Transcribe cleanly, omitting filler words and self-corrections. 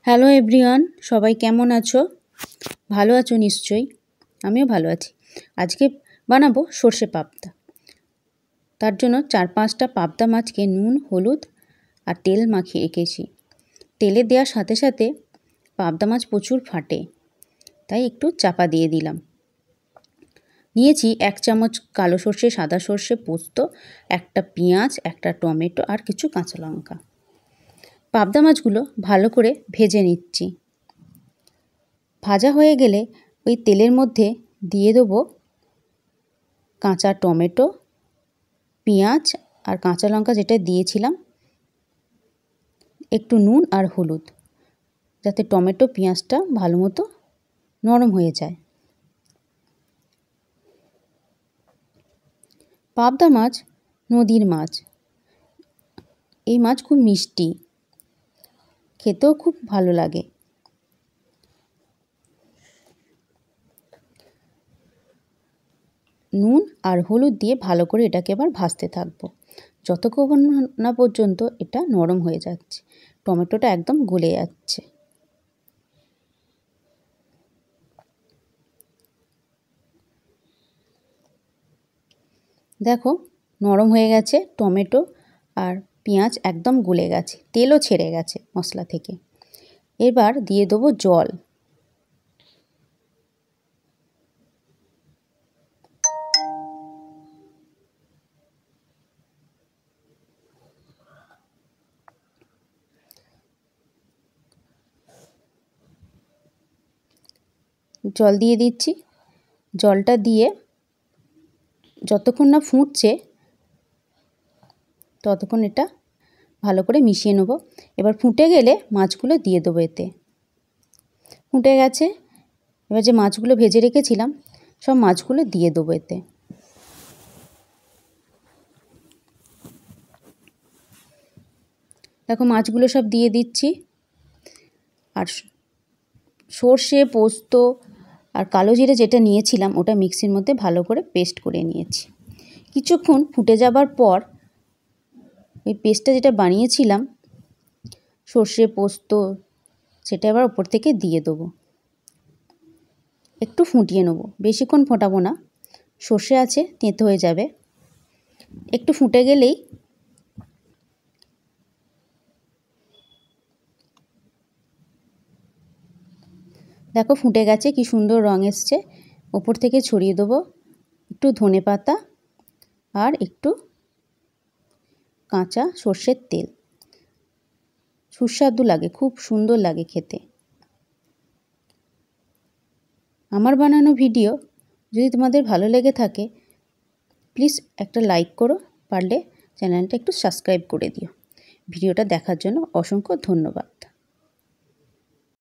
Hello everyone, সবাই কেমন আছো? ভালো আছো নিশ্চয়ই। আমিও ভালো আছি। আজকে বানাবো সর্ষে পাবদা। তার জন্য 4-5টা পাবদা মাছকে নুন, হলুদ আর তেল মাখিয়ে রেখেছি। তেলে দেওয়ার সাথে সাথে পাবদা মাছ প্রচুর ফাটে, তাই একটু চাপা দিয়ে দিলাম। নিয়েছি 1 চামচ কালো সর্ষে, সাদা সর্ষে, পোস্ত, একটা পেঁয়াজ, একটা টমেটো আর কিছু কাঁচা লঙ্কা। পাবদা মাছগুলো ভালো করে ভেজে নিচ্ছি। ভাজা হয়ে গেলে ওই তেলের মধ্যে দিয়ে দেবো কাঁচা টমেটো, পেঁয়াজ আর কাঁচা লঙ্কা যেটা দিয়েছিলাম, একটু নুন আর হলুদ, যাতে টমেটো পেঁয়াজটা ভালো মতো নরম হয়ে যায়। পাবদা মাছ নদীর মাছ। এই মাছ খুব মিষ্টি, খেতেও খুব ভালো লাগে। নুন আর হলুদ দিয়ে ভালো করে এটাকে এবার ভাজতে থাকবো, যতক্ষণ না পর্যন্ত এটা নরম হয়ে যাচ্ছে, টমেটোটা একদম গলে যাচ্ছে। দেখো নরম হয়ে গেছে, টমেটো আর পেঁয়াজ একদম গলে গেছে, তেলও ছেড়ে গেছে মশলা থেকে। এবার দিয়ে দেবো জল। জল দিয়ে দিচ্ছি। জলটা দিয়ে যতক্ষণ না ফুটছে ততক্ষণ এটা ভালো করে মিশিয়ে নেব। এবার ফুটে গেলে মাছগুলো দিয়ে দেবো এতে। ফুটে গেছে, এবার যে মাছগুলো ভেজে রেখেছিলাম সব মাছগুলো দিয়ে দেবো এতে। দেখো মাছগুলো সব দিয়ে দিচ্ছি। আর সর্ষে, পোস্ত আর কালো জিরে যেটা নিয়েছিলাম ওটা মিক্সির মধ্যে ভালো করে পেস্ট করে নিয়েছি। কিছুক্ষণ ফুটে যাবার পর ওই পেস্টটা যেটা বানিয়েছিলাম সর্ষে পোস্ত, সেটা আবার ওপর থেকে দিয়ে দেবো। একটু ফুটিয়ে নেব, বেশিক্ষণ ফোটাবো না, সর্ষে আছে তেঁতো হয়ে যাবে। একটু ফুটে গেলেই দেখো ফুটে গেছে, কি সুন্দর রং এসছে। ওপর থেকে ছড়িয়ে দেবো একটু ধনেপাতা আর একটু কাঁচা সর্ষের তেল। সুস্বাদু লাগে, খুব সুন্দর লাগে খেতে। আমার বানানো ভিডিও যদি তোমাদের ভালো লেগে থাকে প্লিজ একটা লাইক করো, পারলে চ্যানেলটা একটু সাবস্ক্রাইব করে দিও। ভিডিওটা দেখার জন্য অসংখ্য ধন্যবাদ।